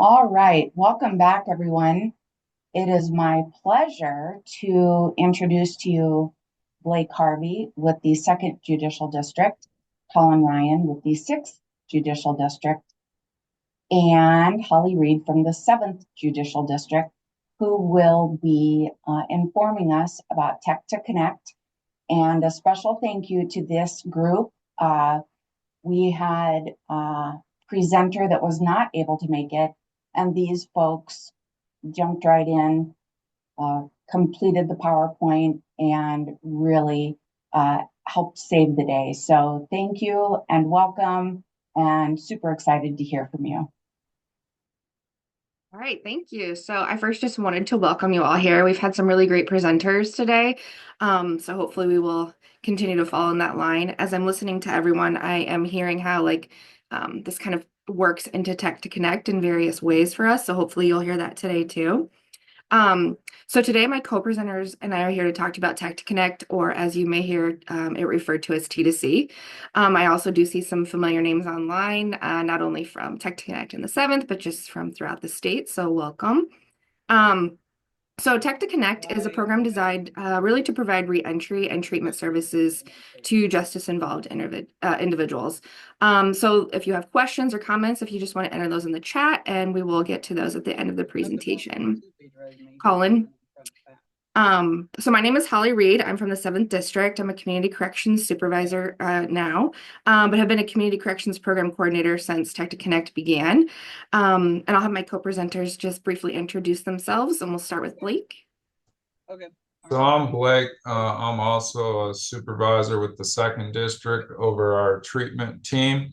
All right, welcome back, everyone. It is my pleasure to introduce to you Blake Harvey with the Second Judicial District, Colin Ryan with the Sixth Judicial District, and Holly Reid from the Seventh Judicial District, who will be informing us about Tech2Connect. And a special thank you to this group. We had a presenter that was not able to make it, and these folks jumped right in, completed the PowerPoint, and really helped save the day. So thank you and welcome, and super excited to hear from you. All right, thank you. So I first just wanted to welcome you all here. We've had some really great presenters today. So hopefully we will continue to follow in that line. As I'm listening to everyone, I am hearing how this kind of works into Tech2Connect in various ways for us. So hopefully you'll hear that today too. So today my co-presenters and I are here to talk to you about Tech2Connect, or as you may hear it referred to as T2C. I also do see some familiar names online, not only from Tech2Connect in the 7th, but just from throughout the state, so welcome. So Tech2Connect is a program designed really to provide reentry and treatment services to justice-involved individuals. So if you have questions or comments, if you just want to enter those in the chat, and we will get to those at the end of the presentation. Colin. So my name is Holly Reid. I'm from the 7th District. I'm a community corrections supervisor now, but have been a community corrections program coordinator since Tech2Connect began. And I'll have my co-presenters just briefly introduce themselves, and we'll start with Blake. Okay. So I'm Blake. I'm also a supervisor with the 2nd District over our treatment team.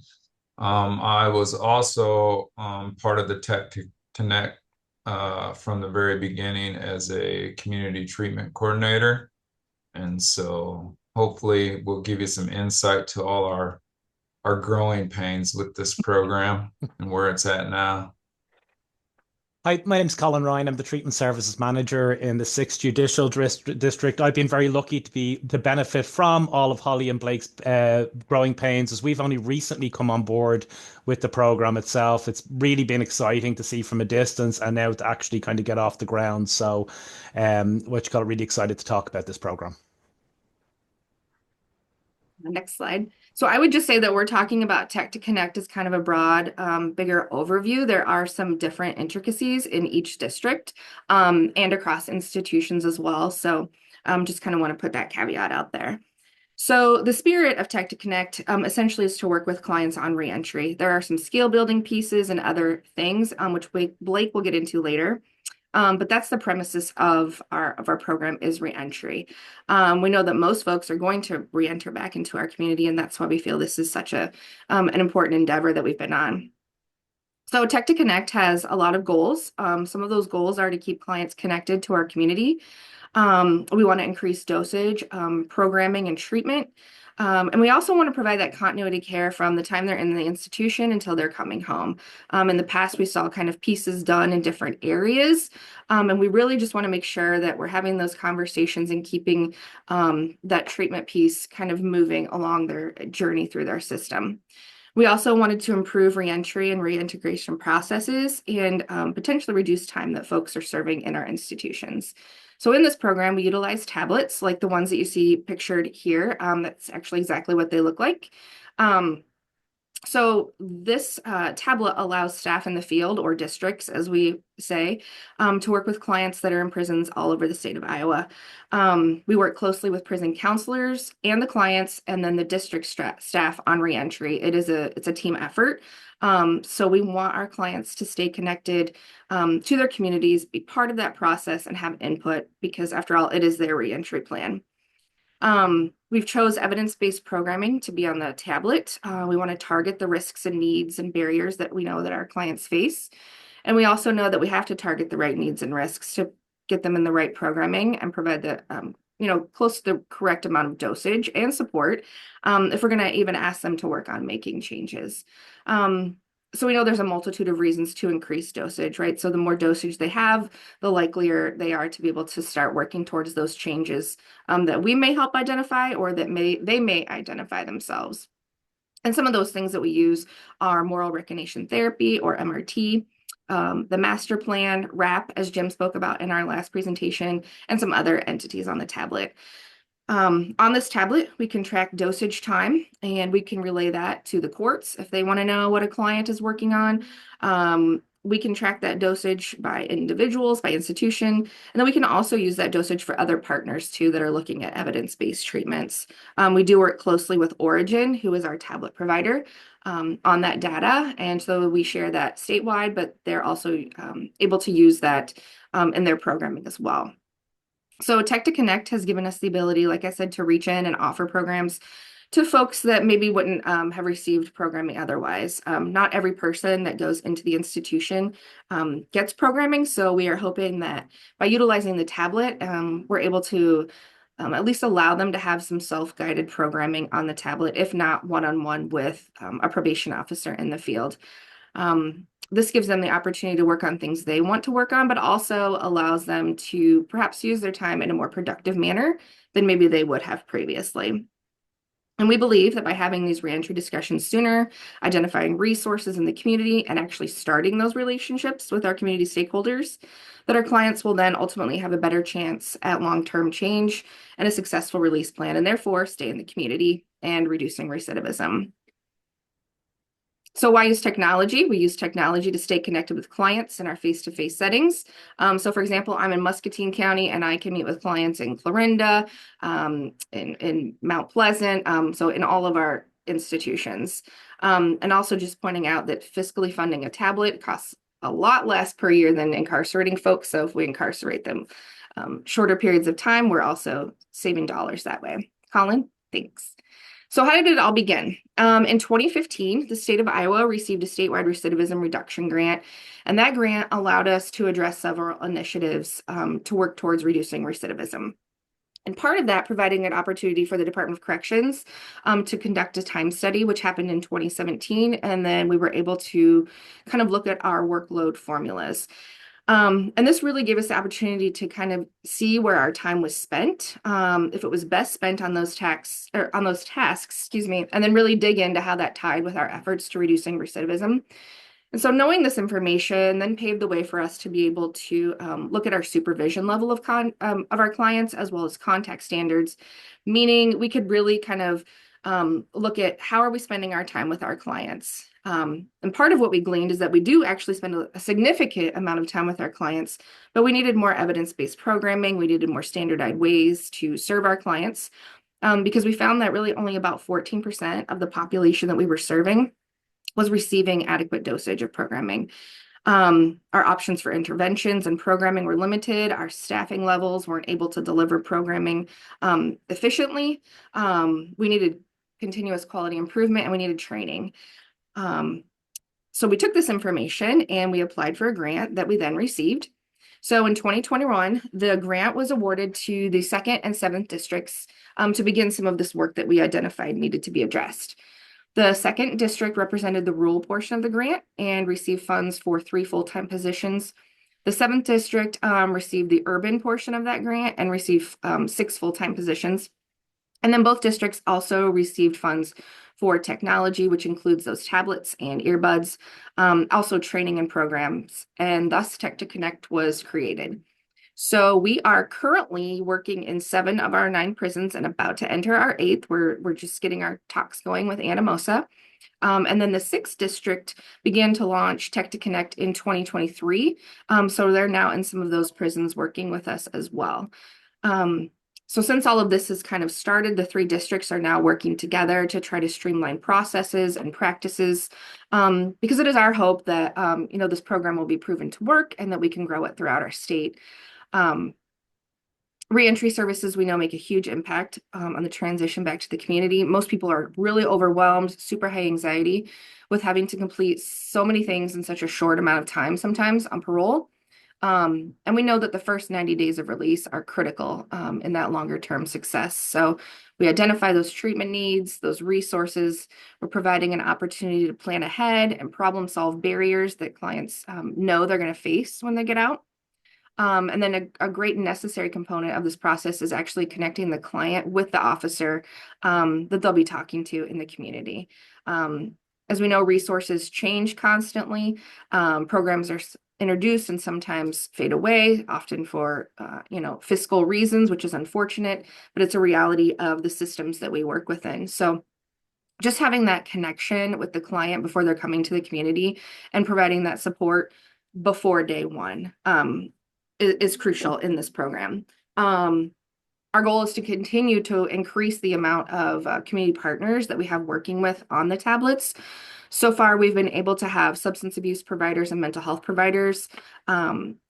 I was also part of the Tech2Connect from the very beginning as a community treatment coordinator. And so hopefully we'll give you some insight to all our growing pains with this program and where it's at now. Hi, my name's Colin Ryan. I'm the Treatment Services Manager in the 6th Judicial District. I've been very lucky to benefit from all of Holly and Blake's growing pains, as we've only recently come on board with the program itself. It's really been exciting to see from a distance and now to actually kind of get off the ground. So, which got really excited to talk about this program. Next slide. So I would just say that we're talking about Tech2Connect as kind of a broad, bigger overview. There are some different intricacies in each district and across institutions as well. So just kind of want to put that caveat out there. So the spirit of Tech2Connect essentially is to work with clients on reentry. There are some skill building pieces and other things, which Blake will get into later. But that's the premises of our program is reentry. We know that most folks are going to reenter back into our community, and that's why we feel this is such an important endeavor that we've been on. So Tech2Connect has a lot of goals. Some of those goals are to keep clients connected to our community. We want to increase dosage, programming, and treatment. And we also want to provide that continuity care from the time they're in the institution until they're coming home. In the past, we saw kind of pieces done in different areas. And we really just want to make sure that we're having those conversations and keeping that treatment piece kind of moving along their journey through their system. We also wanted to improve reentry and reintegration processes and potentially reduce time that folks are serving in our institutions. So in this program, we utilize tablets like the ones that you see pictured here. That's actually exactly what they look like. So this tablet allows staff in the field, or districts, as we say, to work with clients that are in prisons all over the state of Iowa. We work closely with prison counselors and the clients, and then the district staff on reentry. It's a team effort. So we want our clients to stay connected to their communities, be part of that process, and have input, because after all, it is their reentry plan. We've chose evidence-based programming to be on the tablet. We want to target the risks and needs and barriers that we know that our clients face. And we also know that we have to target the right needs and risks to get them in the right programming and provide the, close to the correct amount of dosage and support if we're going to even ask them to work on making changes. So we know there's a multitude of reasons to increase dosage, right? So the more dosage they have, the likelier they are to be able to start working towards those changes that we may help identify, or that they may identify themselves. And some of those things that we use are moral recognition therapy, or MRT, the master plan, RAP, as Jim spoke about in our last presentation, and some other entities on the tablet. On this tablet, we can track dosage time, and we can relay that to the courts if they want to know what a client is working on. We can track that dosage by individuals, by institution, and then we can also use that dosage for other partners too that are looking at evidence-based treatments. We do work closely with Origin, who is our tablet provider, on that data, and so we share that statewide, but they're also able to use that in their programming as well. So Tech2Connect has given us the ability, like I said, to reach in and offer programs to folks that maybe wouldn't have received programming otherwise. Not every person that goes into the institution gets programming, so we are hoping that by utilizing the tablet, we're able to at least allow them to have some self-guided programming on the tablet, if not one-on-one with a probation officer in the field. This gives them the opportunity to work on things they want to work on, but also allows them to perhaps use their time in a more productive manner than maybe they would have previously. And we believe that by having these reentry discussions sooner, identifying resources in the community, and actually starting those relationships with our community stakeholders, that our clients will then ultimately have a better chance at long-term change and a successful release plan, and therefore stay in the community and reducing recidivism. So why use technology? We use technology to stay connected with clients in our face-to-face settings. So for example, I'm in Muscatine County and I can meet with clients in Clarinda, in Mount Pleasant, so in all of our institutions. And also just pointing out that fiscally funding a tablet costs a lot less per year than incarcerating folks. So if we incarcerate them shorter periods of time, we're also saving dollars that way. Colin, thanks. So how did it all begin? In 2015, the state of Iowa received a statewide recidivism reduction grant, and that grant allowed us to address several initiatives to work towards reducing recidivism. And part of that, providing an opportunity for the Department of Corrections to conduct a time study, which happened in 2017, and then we were able to kind of look at our workload formulas. And this really gave us the opportunity to kind of see where our time was spent, if it was best spent on those tasks, excuse me, and then really dig into how that tied with our efforts to reducing recidivism. And so knowing this information then paved the way for us to be able to look at our supervision level of our clients, as well as contact standards, meaning we could really kind of look at how are we spending our time with our clients. And part of what we gleaned is that we do actually spend a significant amount of time with our clients, but we needed more evidence-based programming. We needed more standardized ways to serve our clients because we found that really only about 14% of the population that we were serving was receiving adequate dosage of programming. Our options for interventions and programming were limited. Our staffing levels weren't able to deliver programming efficiently. We needed continuous quality improvement, and we needed training. So we took this information and we applied for a grant that we then received. So in 2021, the grant was awarded to the 2nd and 7th districts to begin some of this work that we identified needed to be addressed. The 2nd district represented the rural portion of the grant and received funds for 3 full-time positions. The 7th district received the urban portion of that grant and received 6 full-time positions. And then both districts also received funds for technology, which includes those tablets and earbuds, also training and programs, and thus Tech2Connect was created. So we are currently working in 7 of our 9 prisons and about to enter our 8th. We're just getting our talks going with Anamosa. And then the 6th district began to launch Tech2Connect in 2023. So they're now in some of those prisons working with us as well. So since all of this has kind of started, the 3 districts are now working together to try to streamline processes and practices, because it is our hope that this program will be proven to work and that we can grow it throughout our state. Reentry services, we know, make a huge impact on the transition back to the community. Most people are really overwhelmed, super high anxiety with having to complete so many things in such a short amount of time, sometimes on parole. And we know that the first 90 days of release are critical in that longer term success. So we identify those treatment needs, those resources. We're providing an opportunity to plan ahead and problem solve barriers that clients know they're going to face when they get out. And then a great necessary component of this process is actually connecting the client with the officer that they'll be talking to in the community. As we know, resources change constantly. Programs are introduced and sometimes fade away, often for, fiscal reasons, which is unfortunate, but it's a reality of the systems that we work within. So just having that connection with the client before they're coming to the community and providing that support before day one is crucial in this program. Our goal is to continue to increase the amount of community partners that we have working with on the tablets. So far, we've been able to have substance abuse providers and mental health providers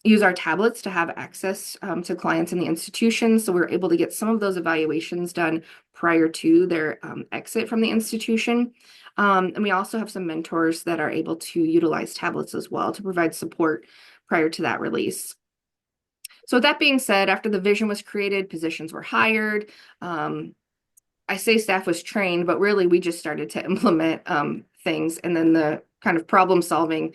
use our tablets to have access to clients in the institution. So we're able to get some of those evaluations done prior to their exit from the institution. And we also have some mentors that are able to utilize tablets as well to provide support prior to that release. So with that being said, after the vision was created, positions were hired. I say staff was trained, but really we just started to implement things, and then the kind of problem solving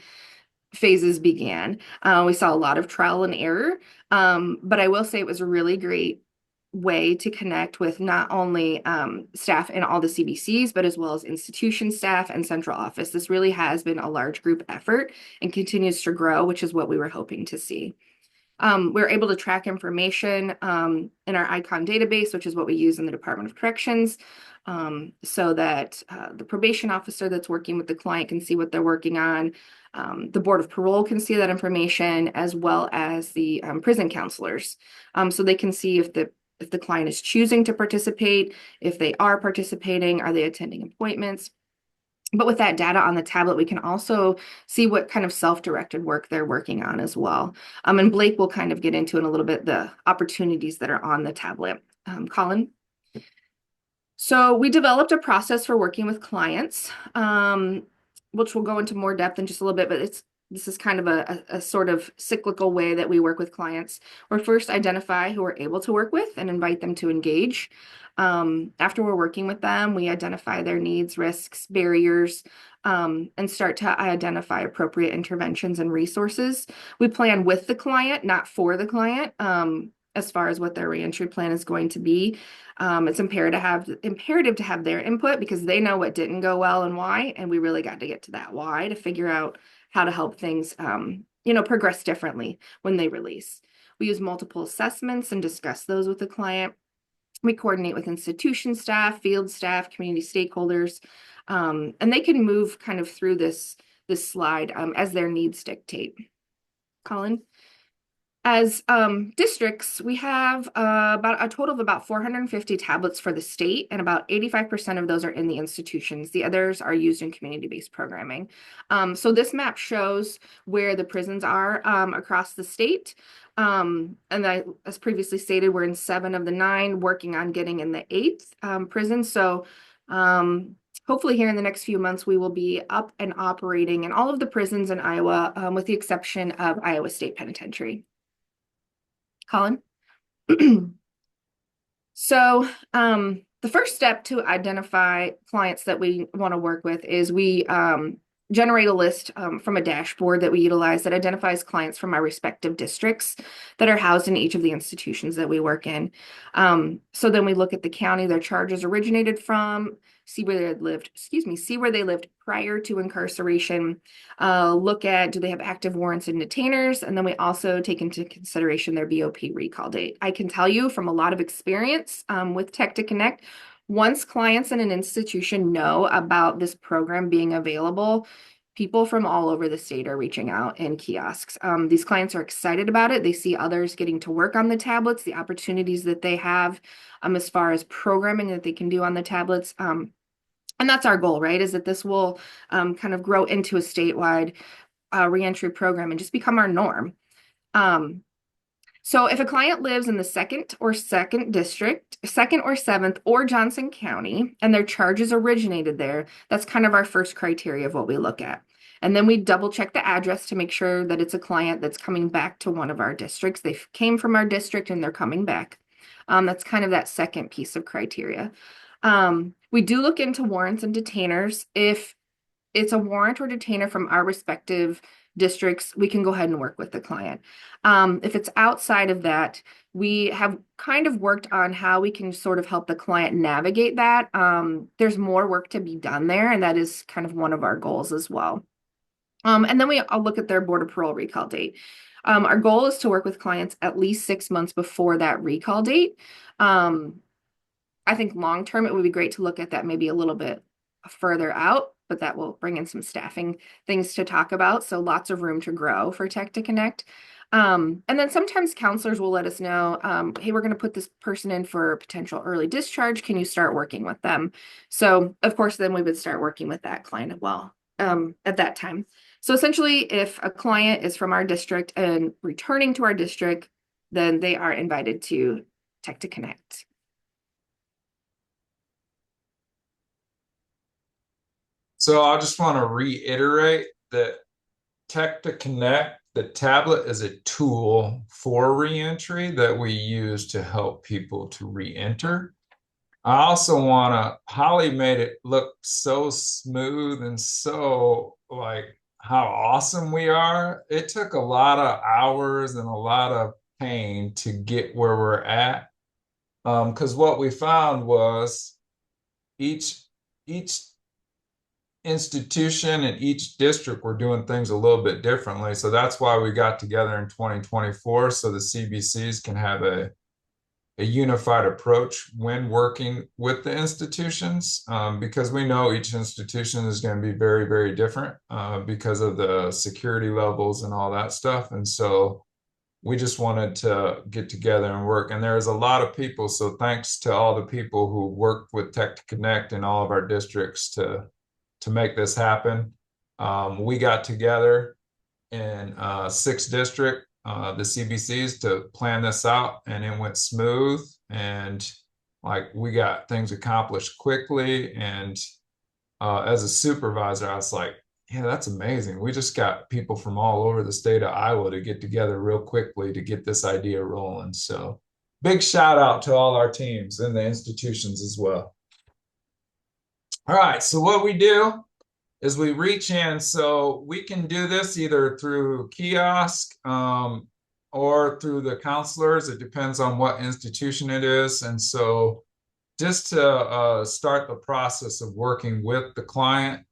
phases began. We saw a lot of trial and error, but I will say it was a really great way to connect with not only staff in all the CBCs, but as well as institution staff and central office. This really has been a large group effort and continues to grow, which is what we were hoping to see. We're able to track information in our ICON database, which is what we use in the Department of Corrections, so that the probation officer that's working with the client can see what they're working on. The Board of Parole can see that information, as well as the prison counselors, so they can see if the client is choosing to participate, if they are participating, are they attending appointments. But with that data on the tablet, we can also see what kind of self-directed work they're working on as well. And Blake will kind of get into in a little bit the opportunities that are on the tablet. Colin? So we developed a process for working with clients, which we'll go into more depth in just a little bit, but this is kind of a sort of cyclical way that we work with clients. We're first identify who we're able to work with and invite them to engage. After we're working with them, we identify their needs, risks, barriers, and start to identify appropriate interventions and resources. We plan with the client, not for the client, as far as what their reentry plan is going to be. It's imperative to have their input because they know what didn't go well and why, and we really got to get to that why to figure out how to help things, progress differently when they release. We use multiple assessments and discuss those with the client. We coordinate with institution staff, field staff, community stakeholders, and they can move kind of through this slide as their needs dictate. Colin? As districts, we have about a total of about 450 tablets for the state, and about 85% of those are in the institutions. The others are used in community-based programming. So this map shows where the prisons are across the state. And as previously stated, we're in 7 of the 9, working on getting in the 8th prison. So hopefully here in the next few months, we will be up and operating in all of the prisons in Iowa, with the exception of Iowa State Penitentiary. Colin? So the first step to identify clients that we want to work with is we generate a list from a dashboard that we utilize that identifies clients from our respective districts that are housed in each of the institutions that we work in. So then we look at the county their charges originated from, see where they lived prior to incarceration, look at do they have active warrants and detainers, and then we also take into consideration their BOP recall date. I can tell you from a lot of experience with Tech2Connect, once clients in an institution know about this program being available, people from all over the state are reaching out in kiosks. These clients are excited about it. They see others getting to work on the tablets, the opportunities that they have as far as programming that they can do on the tablets. And that's our goal, right? Is that this will kind of grow into a statewide reentry program and just become our norm. So if a client lives in the 2nd or 2nd district, 2nd or 7th, or Johnson County, and their charges originated there, that's kind of our first criteria of what we look at. And then we double check the address to make sure that it's a client that's coming back to one of our districts. They came from our district and they're coming back. That's kind of that second piece of criteria. We do look into warrants and detainers. If it's a warrant or detainer from our respective districts, we can go ahead and work with the client. If it's outside of that, we have kind of worked on how we can sort of help the client navigate that. There's more work to be done there, and that is kind of one of our goals as well. And then I'll look at their board of parole recall date. Our goal is to work with clients at least 6 months before that recall date. I think long term, it would be great to look at that maybe a little bit further out, but that will bring in some staffing things to talk about. So lots of room to grow for Tech2Connect. And then sometimes counselors will let us know, hey, we're going to put this person in for potential early discharge. Can you start working with them? So of course, then we would start working with that client as well at that time. So essentially, if a client is from our district and returning to our district, then they are invited to Tech2Connect. So I just want to reiterate that Tech2Connect, the tablet, is a tool for reentry that we use to help people to reenter. I also want to, Holly made it look so smooth and so like how awesome we are. It took a lot of hours and a lot of pain to get where we're at. Because what we found was each institution and each district were doing things a little bit differently. So that's why we got together in 2024 so the CBCs can have a unified approach when working with the institutions, because we know each institution is going to be very, very different because of the security levels and all that stuff. And so we just wanted to get together and work. And there's a lot of people. So thanks to all the people who worked with Tech2Connect in all of our districts to make this happen. We got together in 6th district, the CBCs, to plan this out, and it went smooth, and like we got things accomplished quickly. And as a supervisor, I was like, yeah, that's amazing. We just got people from all over the state of Iowa to get together real quickly to get this idea rolling. So big shout out to all our teams and the institutions as well. All right, so what we do is we reach in. So we can do this either through kiosk or through the counselors. It depends on what institution it is. And so just to start the process of working with the client,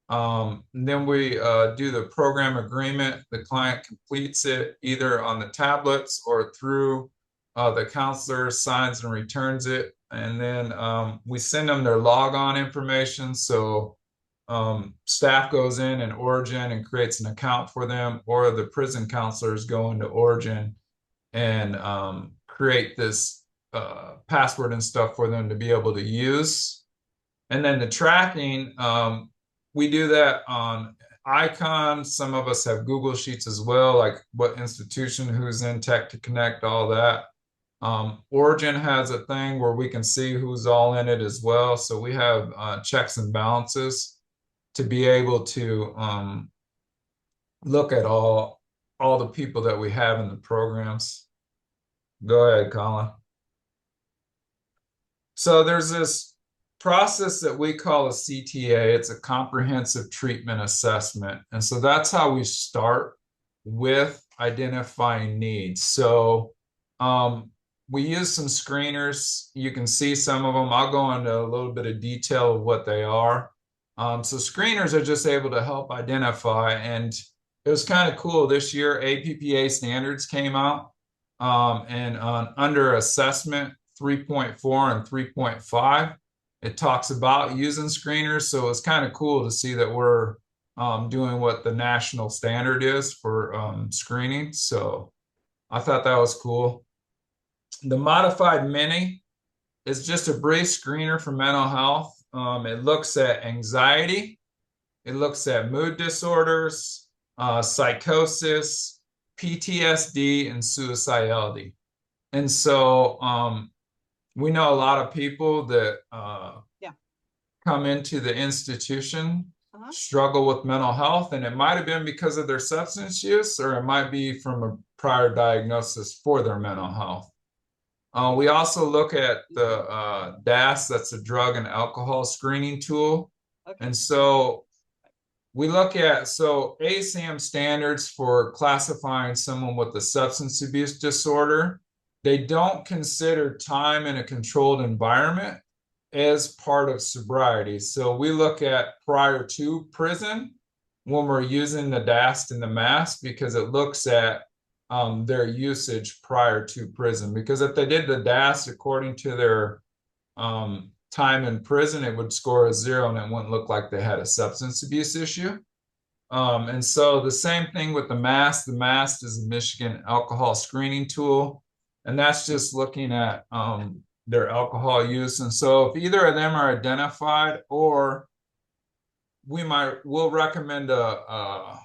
then we do the program agreement. The client completes it either on the tablets or through the counselor signs and returns it. And then we send them their logon information. So staff goes in Origin and creates an account for them, or the prison counselors go into Origin and create this password and stuff for them to be able to use. And then the tracking, we do that on Icon. Some of us have Google Sheets as well, like what institution, who's in Tech2Connect, all that. Origin has a thing where we can see who's all in it as well. So we have checks and balances to be able to look at all the people that we have in the programs. Go ahead, Colin. So there's this process that we call a CTA. It's a comprehensive treatment assessment. And so that's how we start with identifying needs. So we use some screeners. You can see some of them. I'll go into a little bit of detail of what they are. So screeners are just able to help identify, and it was kind of cool. This year, APPA standards came out, and under assessment 3.4 and 3.5, it talks about using screeners. So it's kind of cool to see that we're doing what the national standard is for screening. So I thought that was cool. The modified mini is just a brief screener for mental health. It looks at anxiety, it looks at mood disorders, psychosis, PTSD, and suicidality. And so we know a lot of people that come into the institution struggle with mental health, and it might have been because of their substance use, or it might be from a prior diagnosis for their mental health. We also look at the DAS, that's a drug and alcohol screening tool. Okay. And so we look at, ASAM standards for classifying someone with a substance abuse disorder, they don't consider time in a controlled environment as part of sobriety. So we look at prior to prison when we're using the DAST and the MAST, because it looks at their usage prior to prison. Because if they did the DAST according to their time in prison, it would score a 0 and it wouldn't look like they had a substance abuse issue. And so the same thing with the MAST. The MAST is a Michigan alcohol screening tool, and that's just looking at their alcohol use. And so if either of them are identified, or we'll recommend a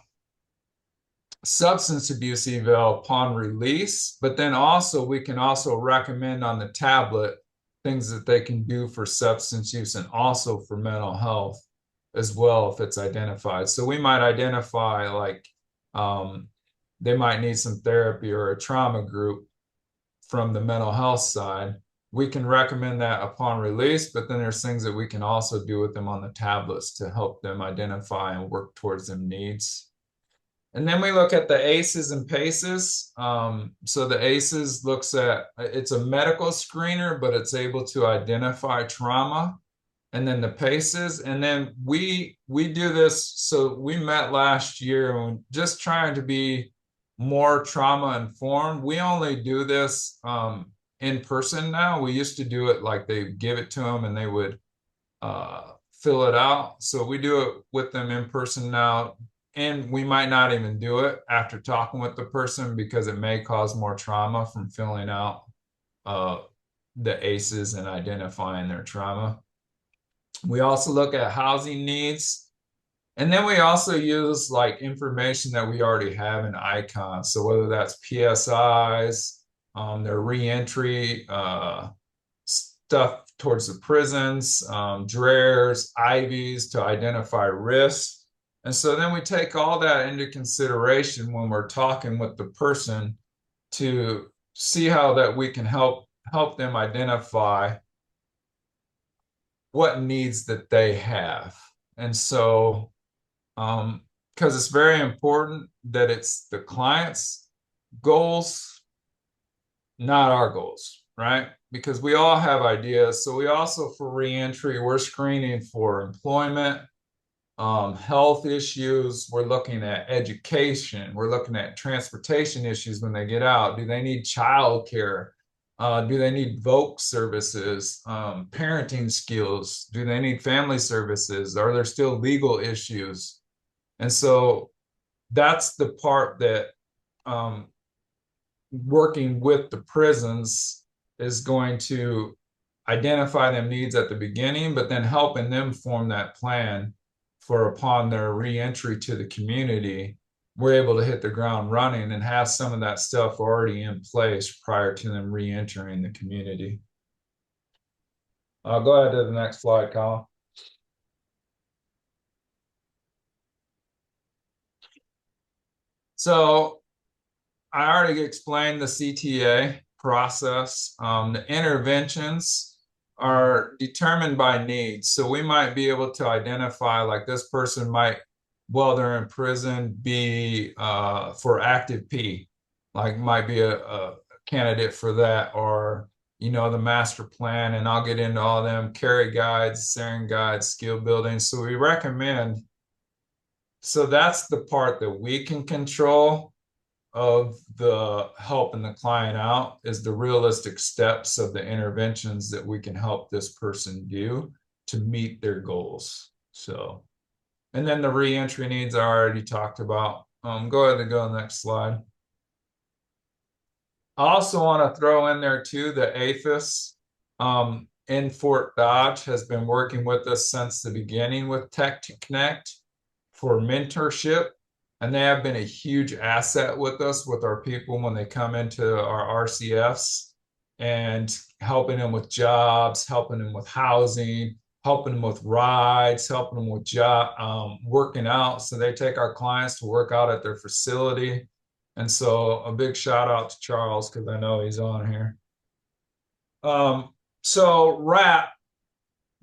substance abuse eval upon release, but then also we can also recommend on the tablet things that they can do for substance use and also for mental health as well if it's identified. So we might identify like they might need some therapy or a trauma group from the mental health side. We can recommend that upon release, but then there's things that we can also do with them on the tablets to help them identify and work towards them needs. And then we look at the ACEs and PACEs. So the ACEs looks at, it's a medical screener, but it's able to identify trauma. And then the PACEs, and then we do this. So we met last year and just trying to be more trauma informed. We only do this in person now. We used to do it like they give it to them and they would fill it out. So we do it with them in person now. And we might not even do it after talking with the person because it may cause more trauma from filling out the ACEs and identifying their trauma. We also look at housing needs. And then we also use like information that we already have in icons. So whether that's PSIs, their reentry stuff towards the prisons, DRARES, IVs to identify risks. And so then we take all that into consideration when we're talking with the person to see how that we can help them identify what needs that they have. And so, because it's very important that it's the client's goals, not our goals, right? Because we all have ideas. So we also, for reentry, we're screening for employment, health issues. We're looking at education. We're looking at transportation issues when they get out. Do they need childcare? Do they need voc services, parenting skills? Do they need family services? Are there still legal issues? And so that's the part that working with the prisons is going to identify them needs at the beginning, but then helping them form that plan for upon their reentry to the community, we're able to hit the ground running and have some of that stuff already in place prior to them re-entering the community. I'll go ahead to the next slide, Colin. So I already explained the CTA process. The interventions are determined by needs. So we might be able to identify like this person might, while they're in prison, be for active P, like might be a candidate for that, or, you know, the master plan, and I'll get into all them carry guides, SARIN guides, skill building. So we recommend, so that's the part that we can control of the helping the client out, is the realistic steps of the interventions that we can help this person do to meet their goals. So, and then the reentry needs I already talked about. Go ahead and go to the next slide. I also want to throw in there too, the APHIS in Fort Dodge has been working with us since the beginning with Tech2Connect for mentorship. And they have been a huge asset with us, with our people when they come into our RCFs, and helping them with jobs, helping them with housing, helping them with rides, helping them with working out. So they take our clients to work out at their facility. And so a big shout out to Charles, because I know he's on here. So RAP,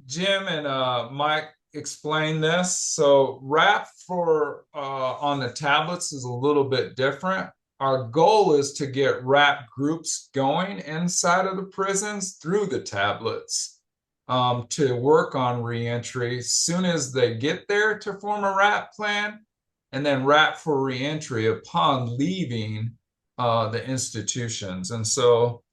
Jim and Mike explain this. So RAP for on the tablets is a little bit different. Our goal is to get RAP groups going inside of the prisons through the tablets to work on reentry. As soon as they get there to form a RAP plan, and then RAP for reentry upon leaving the institutions. And so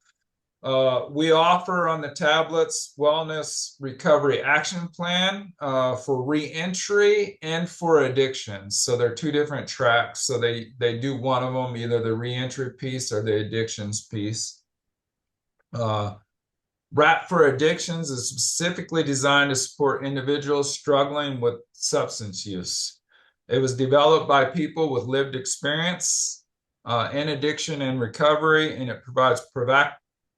we offer on the tablets wellness recovery action plan for reentry and for addictions. So they're two different tracks. So they do one of them, either the reentry piece or the addictions piece. RAP for addictions is specifically designed to support individuals struggling with substance use. It was developed by people with lived experience in addiction and recovery, and it provides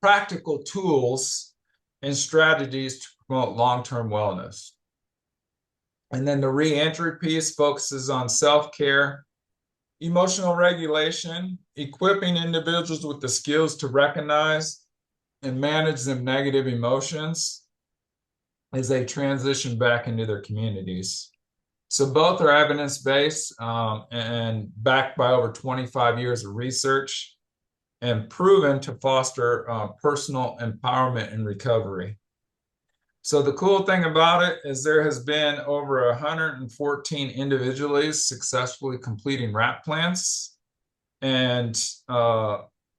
practical tools and strategies to promote long-term wellness. And then the reentry piece focuses on self-care, emotional regulation, equipping individuals with the skills to recognize and manage them negative emotions as they transition back into their communities. So both are evidence-based and backed by over 25 years of research and proven to foster personal empowerment and recovery. So the cool thing about it is there has been over 114 individuals successfully completing RAP plans. And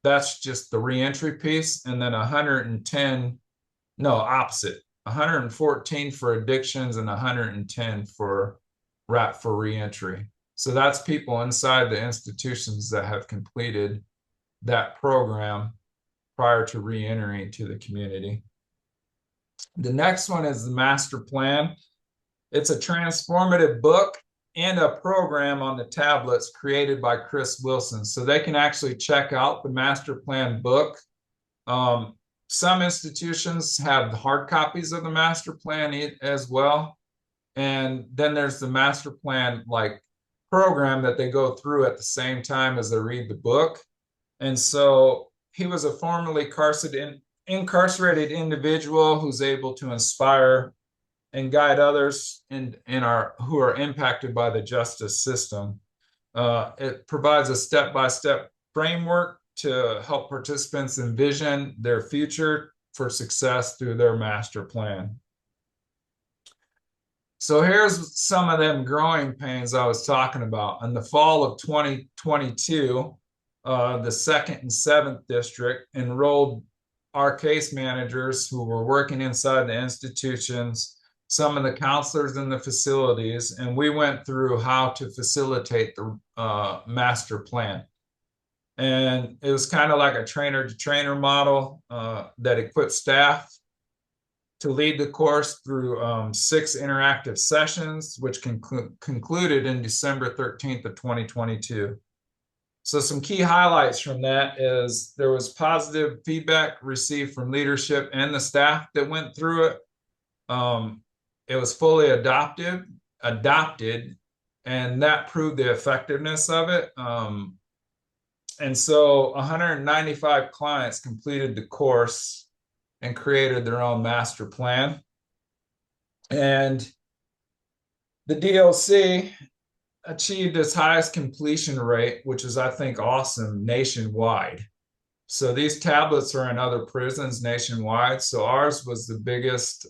that's just the reentry piece. And then 114 for addictions and 110 for RAP for reentry. So that's people inside the institutions that have completed that program prior to re-entering to the community. The next one is the master plan. It's a transformative book and a program on the tablets created by Chris Wilson. So they can actually check out the master plan book. Some institutions have the hard copies of the master plan as well. And then there's the master plan program that they go through at the same time as they read the book. And so he was a formerly incarcerated individual who's able to inspire and guide others who are impacted by the justice system. It provides a step-by-step framework to help participants envision their future for success through their master plan. So here's some of them growing pains I was talking about. In the fall of 2022, the 2nd and 7th district enrolled our case managers who were working inside the institutions, some of the counselors in the facilities, and we went through how to facilitate the master plan. And it was kind of like a trainer-to-trainer model that equipped staff to lead the course through 6 interactive sessions, which concluded in December 13th of 2022. So some key highlights from that is there was positive feedback received from leadership and the staff that went through it. It was fully adopted, and that proved the effectiveness of it. And so 195 clients completed the course and created their own master plan. And the DLC achieved its highest completion rate, which is, I think, awesome, nationwide. So these tablets are in other prisons nationwide. So ours was the biggest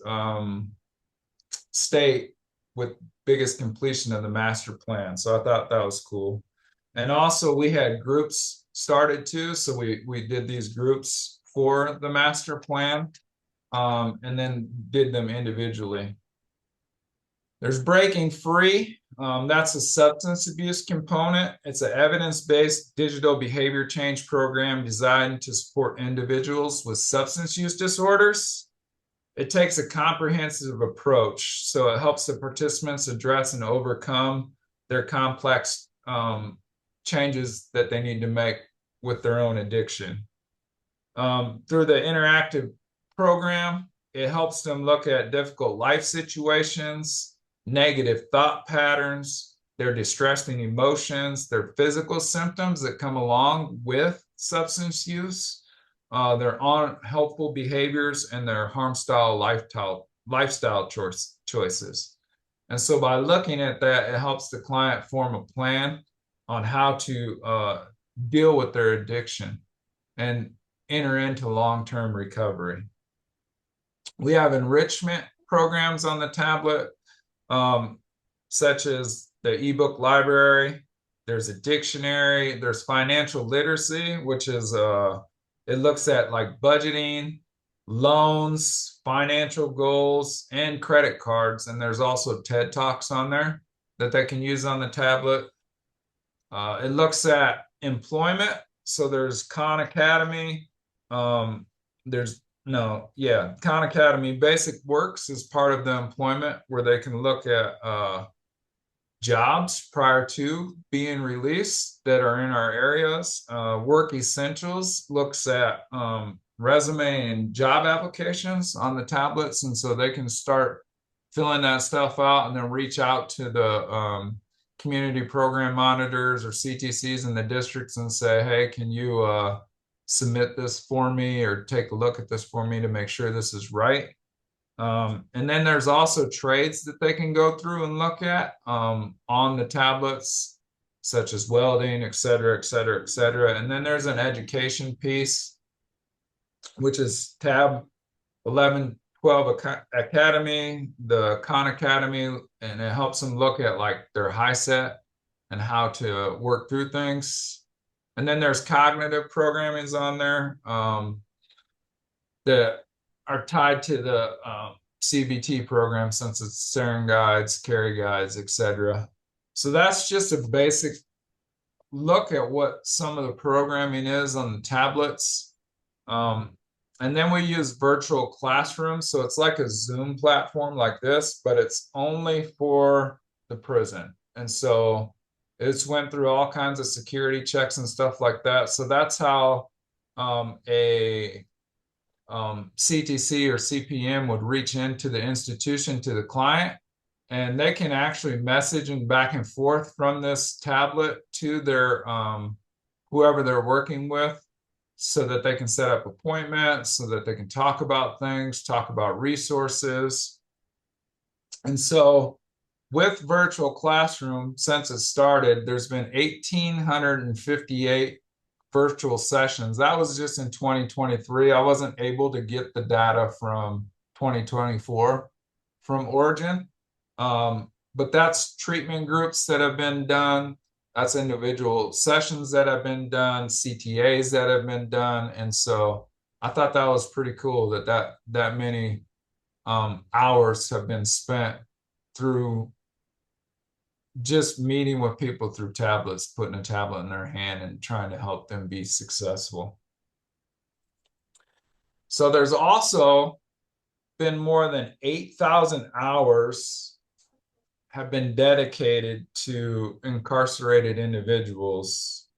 state with biggest completion of the master plan. So I thought that was cool. And also we had groups started too. So we did these groups for the master plan and then did them individually. There's Breaking Free. That's a substance abuse component. It's an evidence-based digital behavior change program designed to support individuals with substance use disorders. It takes a comprehensive approach, so it helps the participants address and overcome their complex changes that they need to make with their own addiction. Through the interactive program, it helps them look at difficult life situations, negative thought patterns, their distressing emotions, their physical symptoms that come along with substance use, their unhelpful behaviors, and their harm-style lifestyle choices. And so by looking at that, it helps the client form a plan on how to deal with their addiction and enter into long-term recovery. We have enrichment programs on the tablet, such as the ebook library, there's a dictionary, there's financial literacy, which is it looks at like budgeting, loans, financial goals, and credit cards. And there's also TED Talks on there that they can use on the tablet. It looks at employment. So there's Khan Academy. There's no, yeah, Khan Academy Basic Works is part of the employment where they can look at jobs prior to being released that are in our areas. Work Essentials looks at resume and job applications on the tablets. And so they can start filling that stuff out and then reach out to the community program monitors or CTCs in the districts and say, hey, can you submit this for me or take a look at this for me to make sure this is right. And then there's also trades that they can go through and look at on the tablets, such as welding, et cetera, et cetera, et cetera. And then there's an education piece, which is tab 1112 Academy, the Khan Academy, and it helps them look at like their high set and how to work through things. And then there's cognitive programmings on there that are tied to the CBT program, since it's steering guides, carry guides, etc. So that's just a basic look at what some of the programming is on the tablets. And then we use virtual classrooms. So it's like a Zoom platform like this, but it's only for the prison. And so it's went through all kinds of security checks and stuff like that. So that's how a CTC or CPM would reach into the institution to the client, and they can actually message and back and forth from this tablet to their whoever they're working with, so that they can set up appointments, so that they can talk about things, talk about resources. And so with virtual classroom, since it started, there's been 1,858 virtual sessions. That was just in 2023. I wasn't able to get the data from 2024 from Origin. But that's treatment groups that have been done. That's individual sessions that have been done, CTAs that have been done. And so I thought that was pretty cool that many hours have been spent through just meeting with people through tablets, putting a tablet in their hand and trying to help them be successful. So there's also been more than 8,000 hours have been dedicated to incarcerated individuals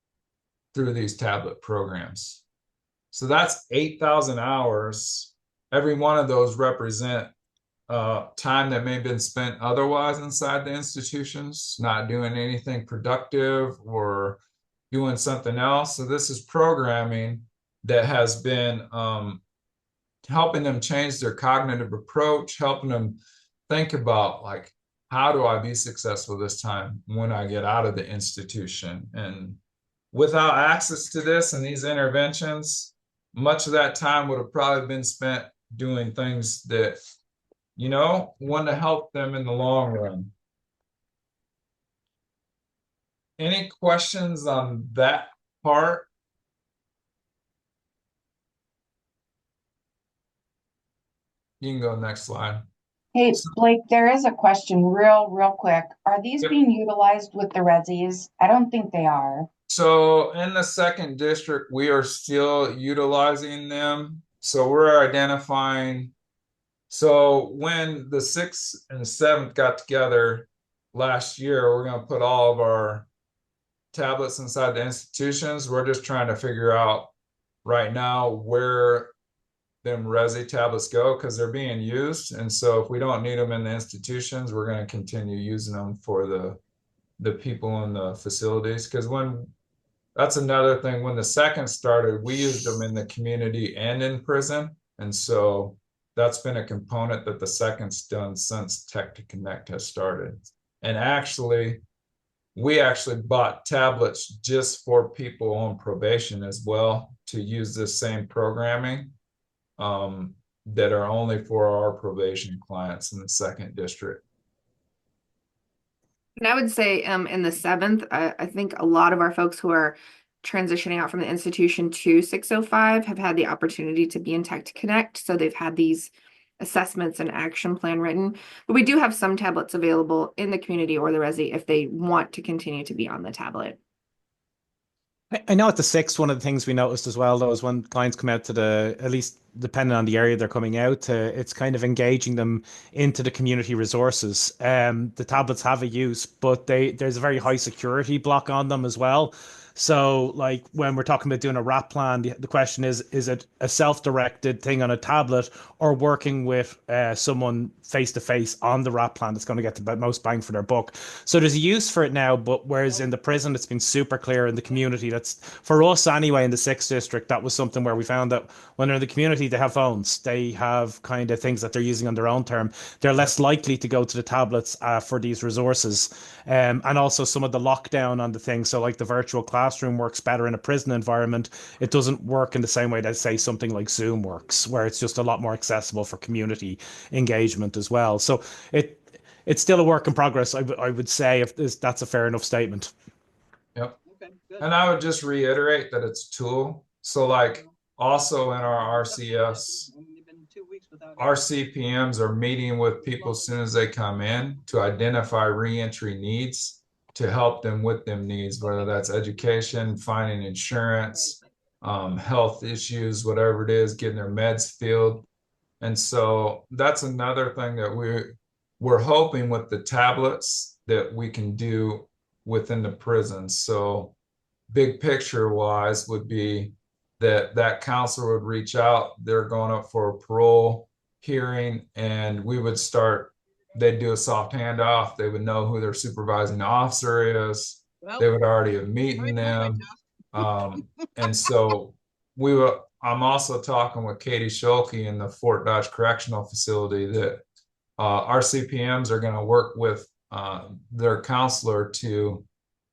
through these tablet programs. So that's 8,000 hours. Every one of those represent time that may have been spent otherwise inside the institutions, not doing anything productive or doing something else. So this is programming that has been helping them change their cognitive approach, helping them think about, like, how do I be successful this time when I get out of the institution? And without access to this and these interventions, much of that time would have probably been spent doing things that, you know, want to help them in the long run. Any questions on that part? You can go next slide. Hey, Blake, there is a question real quick. Are these Yep. being utilized with the Redsies? I don't think they are. So in the second district, we are still utilizing them. So we're identifying. So when the 6th and 7th got together last year, we're going to put all of our tablets inside the institutions. We're just trying to figure out right now where them Resi tablets go, because they're being used. And so if we don't need them in the institutions, we're going to continue using them for the people in the facilities. Because that's another thing, when the second started, we used them in the community and in prison. And so that's been a component that the second's done since Tech2Connect has started. And actually, we actually bought tablets just for people on probation as well, to use this same programming that are only for our probation clients in the second district. And I would say in the seventh, I think a lot of our folks who are transitioning out from the institution to 605 have had the opportunity to be in Tech2Connect. So they've had these assessments and action plan written. But we do have some tablets available in the community or the resi if they want to continue to be on the tablet. I know at the sixth, one of the things we noticed as well, though, is when clients come out to the, at least depending on the area they're coming out to, it's kind of engaging them into the community resources. The tablets have a use, but there's a very high security block on them as well. So, like when we're talking about doing a RAP plan, the question is it a self-directed thing on a tablet or working with someone face to face on the RAP plan that's going to get the most bang for their buck? So there's a use for it now, but whereas in the prison, it's been super clear in the community. That's for us anyway, in the sixth district, that was something where we found that when they're in the community, they have phones, they have kind of things that they're using on their own term. They're less likely to go to the tablets for these resources. And also some of the lockdown on the thing. So like the virtual classroom works better in a prison environment. It doesn't work in the same way that say something like Zoom works, where it's just a lot more accessible for community engagement as well. So it's still a work in progress, I would say, if that's a fair enough statement. Yep. Okay, good. And I would just reiterate that it's a tool. So like also in our RCS, Only been 2 weeks without our CPMs are meeting with people as soon as they come in to identify reentry needs, to help them with them needs, whether that's education, finding insurance, health issues, whatever it is, getting their meds filled. And so that's another thing that we're hoping with the tablets that we can do within the prisons. So big picture wise would be that counselor would reach out, they're going up for a parole hearing, and we would start, they'd do a soft handoff, they would know who their supervising officer is, they would already have meeting them. And so I'm also talking with Katie Schulke in the Fort Dodge Correctional Facility that our CPMs are going to work with their counselor to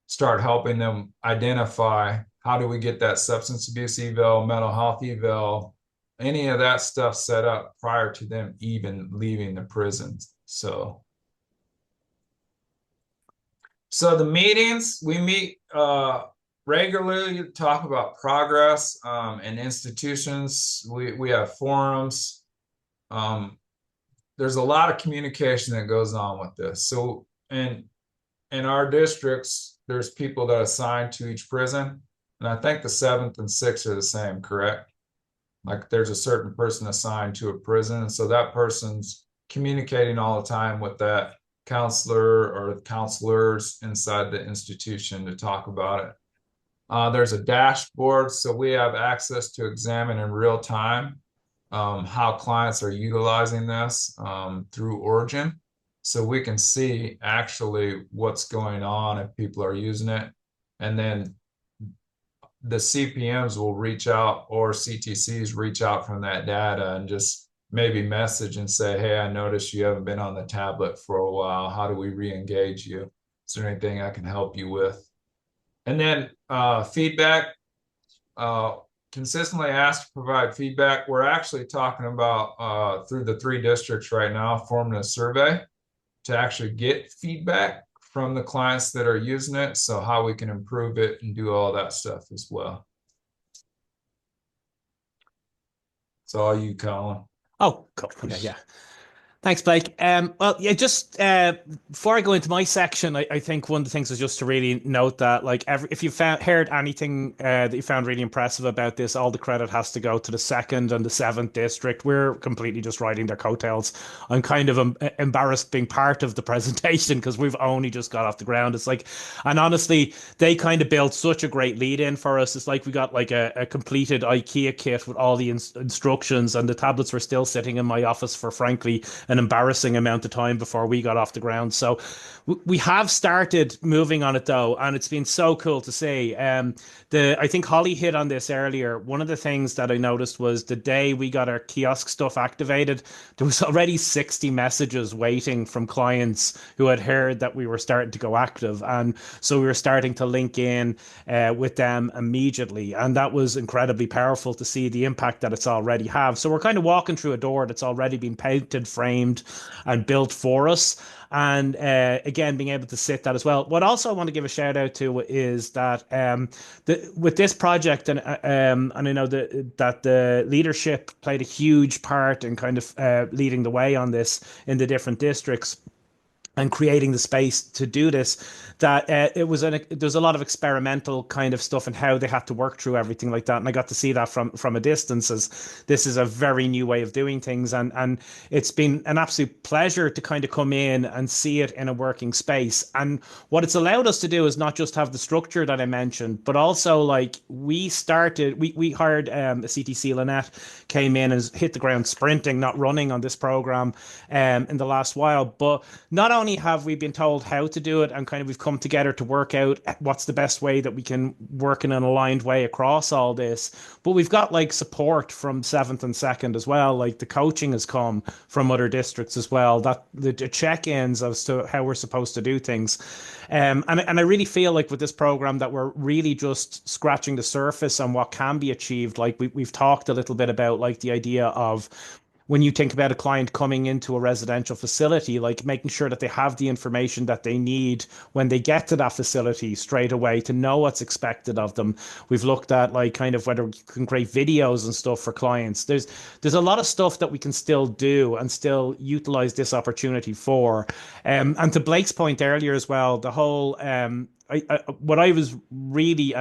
start helping them identify how do we get that substance abuse eval, mental health eval, any of that stuff set up prior to them even leaving the prisons. So the meetings, we meet regularly to talk about progress in institutions. We have forums. There's a lot of communication that goes on with this. So in our districts, there's people that are assigned to each prison. And I think the 7th and 6th are the same, correct? Like there's a certain person assigned to a prison. And so that person's communicating all the time with that counselor or counselors inside the institution to talk about it. There's a dashboard. So we have access to examine in real time how clients are utilizing this through Origin. So we can see actually what's going on if people are using it. And then the CPMs will reach out, or CTCs reach out from that data and just maybe message and say, hey, I noticed you haven't been on the tablet for a while. How do we re-engage you? Is there anything I can help you with? And then feedback, consistently asked to provide feedback. We're actually talking about through the 3 districts right now, forming a survey to actually get feedback from the clients that are using it. So how we can improve it and do all that stuff as well. It's all you, Colin. Oh, cool. Okay, yeah. Thanks, Blake. Well, yeah, just before I go into my section, I think one of the things is just to really note that, like, if you heard anything that you found really impressive about this, all the credit has to go to the 2nd and the 7th district. We're completely just riding their coattails. I'm kind of embarrassed being part of the presentation because we've only just got off the ground. It's like, and honestly, they kind of built such a great lead in for us. It's like we got like a completed IKEA kit with all the instructions, and the tablets were still sitting in my office for, frankly, an embarrassing amount of time before we got off the ground. So we have started moving on it though, and it's been so cool to see. I think Holly hit on this earlier. One of the things that I noticed was the day we got our kiosk stuff activated, there was already 60 messages waiting from clients who had heard that we were starting to go active, and so we were starting to link in with them immediately, and that was incredibly powerful to see the impact that it's already have. So we're kind of walking through a door that's already been painted, framed, designed and built for us. And again, being able to sit that as well. What also I want to give a shout out to is that with this project, and I know that the leadership played a huge part in kind of leading the way on this in the different districts and creating the space to do this, that there's a lot of experimental kind of stuff and how they had to work through everything like that, and I got to see that from a distance, as this is a very new way of doing things, and it's been an absolute pleasure to kind of come in and see it in a working space. And what it's allowed us to do is not just have the structure that I mentioned, but also like we hired a CTC Lynette came in and hit the ground sprinting, not running on this program in the last while. But not only have we been told how to do it, and kind of we've come together to work out what's the best way that we can work in an aligned way across all this, but we've got like support from 7th and 2nd as well. Like the coaching has come from other districts as well, that the check-ins as to how we're supposed to do things. And I really feel like with this program that we're really just scratching the surface on what can be achieved. Like we've talked a little bit about like the idea of when you think about a client coming into a residential facility, like making sure that they have the information that they need when they get to that facility straight away to know what's expected of them. We've looked at like kind of whether you can create videos and stuff for clients. There's a lot of stuff that we can still do and still utilize this opportunity for. And to Blake's point earlier as well, the whole what I was really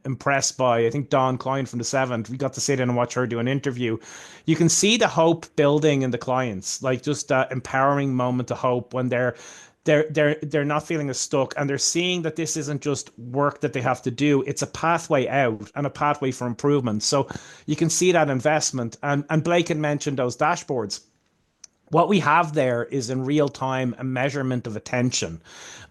impressed by, I think Dawn Klein from the 7th, we got to sit in and watch her do an interview. You can see the hope building in the clients, like just that empowering moment of hope when they're not feeling as stuck, and they're seeing that this isn't just work that they have to do, it's a pathway out and a pathway for improvement. So you can see that investment. And Blake had mentioned those dashboards. What we have there is in real time a measurement of attention.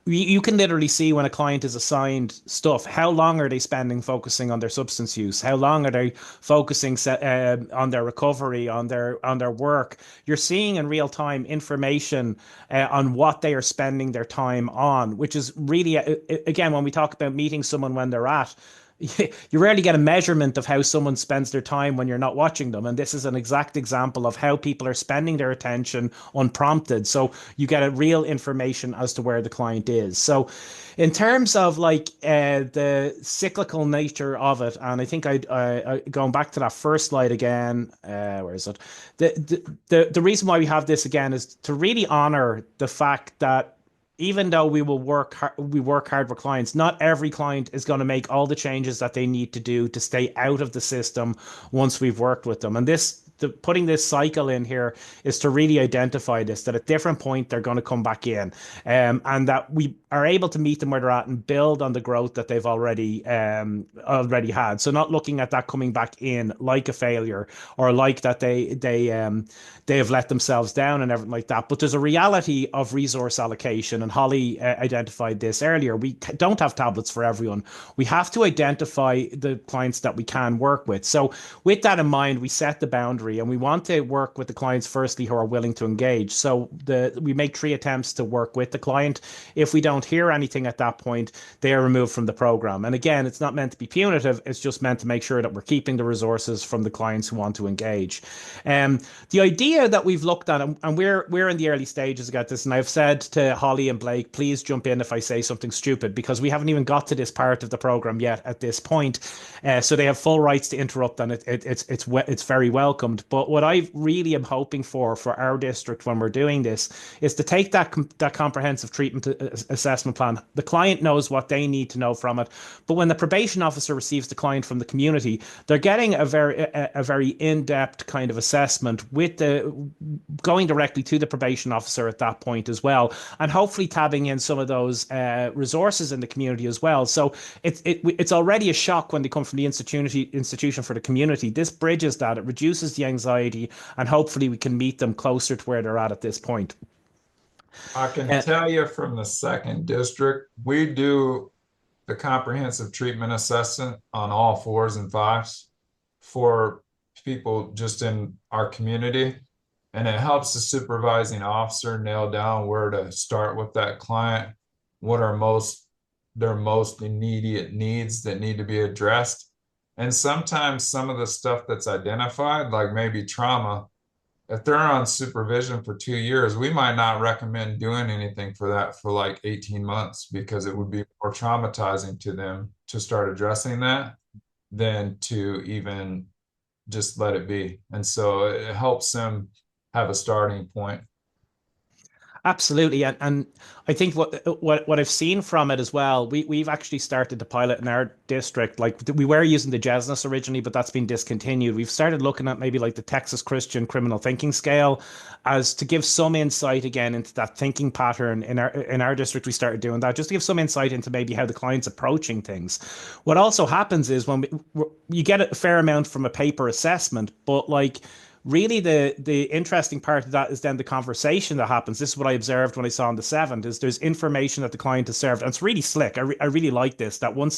You can literally see when a client is assigned stuff, how long are they spending focusing on their substance use? How long are they focusing on their recovery, on their work? You're seeing in real time information on what they are spending their time on, which is really, again, when we talk about meeting someone when they're at, you rarely get a measurement of how someone spends their time when you're not watching them. And this is an exact example of how people are spending their attention unprompted. So you get a real information as to where the client is. So in terms of like the cyclical nature of it, and I think I going back to that first slide again, where is it? The reason why we have this again is to really honor the fact that even though we work hard for clients, not every client is going to make all the changes that they need to do to stay out of the system once we've worked with them. And putting this cycle in here is to really identify this, that at different point they're going to come back in, and that we are able to meet them where they're at and build on the growth that they've already had. So not looking at that coming back in like a failure, or like that they have let themselves down and everything like that. But there's a reality of resource allocation, and Holly identified this earlier. We don't have tablets for everyone. We have to identify the clients that we can work with. So with that in mind, we set the boundary, and we want to work with the clients firstly who are willing to engage. So we make 3 attempts to work with the client. If we don't hear anything at that point, they are removed from the program. And again, it's not meant to be punitive. It's just meant to make sure that we're keeping the resources from the clients who want to engage. The idea that we've looked at, and we're in the early stages about this, and I've said to Holly and Blake, please jump in if I say something stupid, because we haven't even got to this part of the program yet at this point. So they have full rights to interrupt, and it's very welcomed. But what I really am hoping for our district when we're doing this is to take that comprehensive treatment assessment plan. The client knows what they need to know from it, but when the probation officer receives the client from the community, they're getting a very in-depth kind of assessment with going directly to the probation officer at that point as well, and hopefully tabbing in some of those resources in the community as well. So it's already a shock when they come from the institution for the community. This bridges that, it reduces the anxiety, and hopefully we can meet them closer to where they're at this point. I can tell you from the 2nd district, we do the comprehensive treatment assessment on all 4s and 5s for people just in our community. And it helps the supervising officer nail down where to start with that client, what are their most immediate needs that need to be addressed. And sometimes some of the stuff that's identified, like maybe trauma, if they're on supervision for 2 years, we might not recommend doing anything for that for like 18 months because it would be more traumatizing to them to start addressing that than to even just let it be. And so it helps them have a starting point. Absolutely, and I think what I've seen from it as well, we've actually started to pilot in our district. Like we were using the JESNIS originally, but that's been discontinued. We've started looking at maybe like the Texas Christian Criminal Thinking Scale, as to give some insight again into that thinking pattern in our district. We started doing that just to give some insight into maybe how the client's approaching things. What also happens is when you get a fair amount from a paper assessment, but like really the interesting part of that is then the conversation that happens. This is what I observed when I saw on the 7th, is there's information that the client has served, and it's really slick. I really like this, that once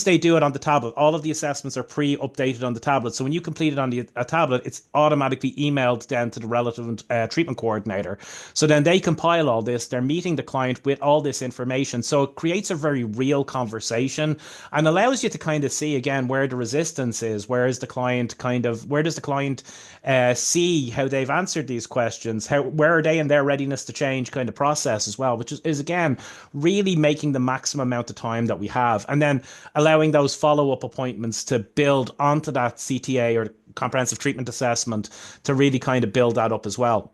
they do it on the tablet, all of the assessments are pre-updated on the tablet. So when you complete it on a tablet, it's automatically emailed down to the relevant treatment coordinator. So then they compile all this, they're meeting the client with all this information, so it creates a very real conversation and allows you to kind of see again where the resistance is, where does the client see how they've answered these questions, where are they in their readiness to change kind of process as well, which is again really making the maximum amount of time that we have, and then allowing those follow-up appointments to build onto that CTA or comprehensive treatment assessment to really kind of build that up as well.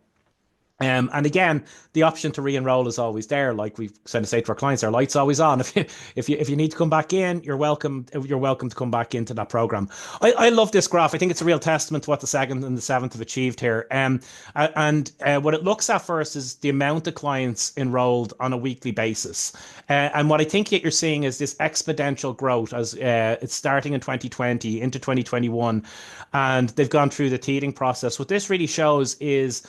And again, the option to re-enroll is always there. Like we kind of say to our clients, our light's always on. If you need to come back in, you're welcome. You're welcome to come back into that program. I love this graph. I think it's a real testament to what the 2nd and the 7th have achieved here. And what it looks at first is the amount of clients enrolled on a weekly basis. And what I think that you're seeing is this exponential growth as it's starting in 2020 into 2021, and they've gone through the teething process. What this really shows is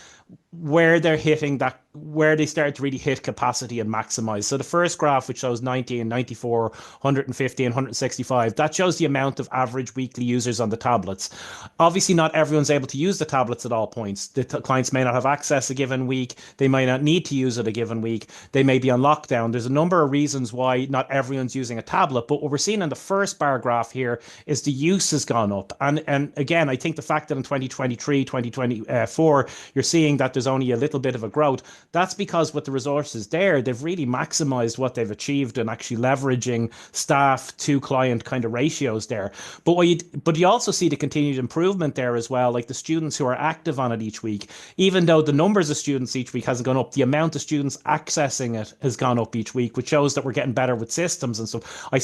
where they're hitting that, where they start to really hit capacity and maximize. So the first graph, which shows 90 and 94, 150 and 165, that shows the amount of average weekly users on the tablets. Obviously, not everyone's able to use the tablets at all points. The clients may not have access a given week. They might not need to use it a given week. They may be on lockdown. There's a number of reasons why not everyone's using a tablet. But what we're seeing in the first bar graph here is the use has gone up. And again, I think the fact that in 2023, 2024, you're seeing that there's only a little bit of a growth, that's because with the resources there, they've really maximized what they've achieved and actually leveraging staff to client kind of ratios there. But you also see the continued improvement there as well, like the students who are active on it each week. Even though the numbers of students each week hasn't gone up, the amount of students accessing it has gone up each week, which shows that we're getting better with systems and stuff. I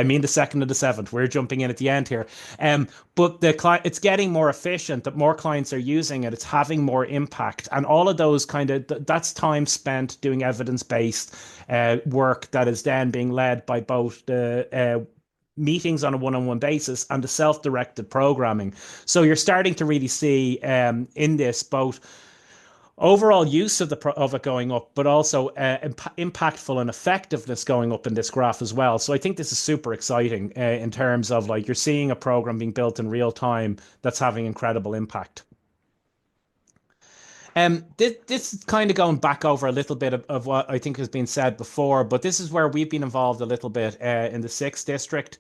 mean the 2nd and the 7th. We're jumping in at the end here. But it's getting more efficient, that more clients are using it, it's having more impact, and all of those that's time spent doing evidence-based work that is then being led by both the meetings on a one-on-one basis and the self-directed programming. So you're starting to really see in this both overall use of it going up, but also impactful and effectiveness going up in this graph as well. So I think this is super exciting in terms of like you're seeing a program being built in real time that's having incredible impact. This is kind of going back over a little bit of what I think has been said before, but this is where we've been involved a little bit in the 6th district.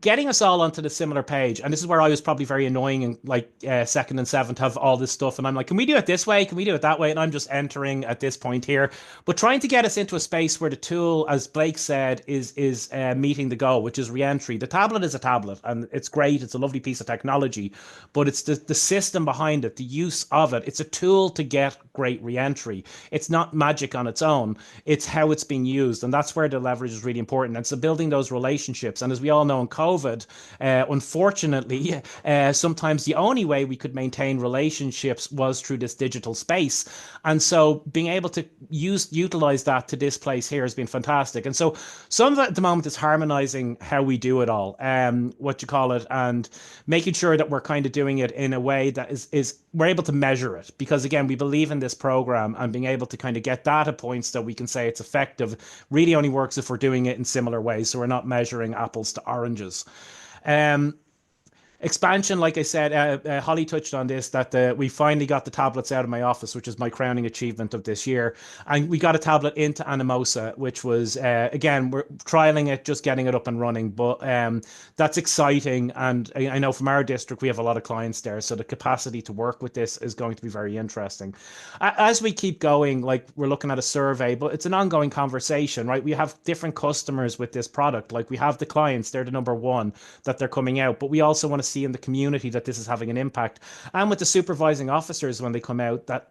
Getting us all onto the similar page, and this is where I was probably very annoying, and like 2nd and 7th have all this stuff, and I'm like, can we do it this way, can we do it that way, and I'm just entering at this point here, but trying to get us into a space where the tool, as Blake said, is meeting the goal, which is Reentry. The tablet is a tablet and it's great, it's a lovely piece of technology, but it's the system behind it, the use of it. It's a tool to get great Reentry. It's not magic on its own, it's how it's being used, and that's where the leverage is really important. And so building those relationships, and as we all know in COVID, unfortunately, sometimes the only way we could maintain relationships was through this digital space. And so being able to utilize that to this place here has been fantastic. And so some of it at the moment is harmonizing how we do it all, and making sure that we're kind of doing it in a way that is we're able to measure it, because again, we believe in this program, and being able to kind of get data points that we can say it's effective really only works if we're doing it in similar ways. So we're not measuring apples to oranges. Expansion, like I said, Holly touched on this, that we finally got the tablets out of my office, which is my crowning achievement of this year. And we got a tablet into Animosa, which was, again, we're trialing it, just getting it up and running. But that's exciting. And I know from our district, we have a lot of clients there. So the capacity to work with this is going to be very interesting. As we keep going, like we're looking at a survey, but it's an ongoing conversation, right? We have different customers with this product. Like we have the clients, they're the number one that they're coming out, but we also want to see in the community that this is having an impact. And with the supervising officers when they come out, that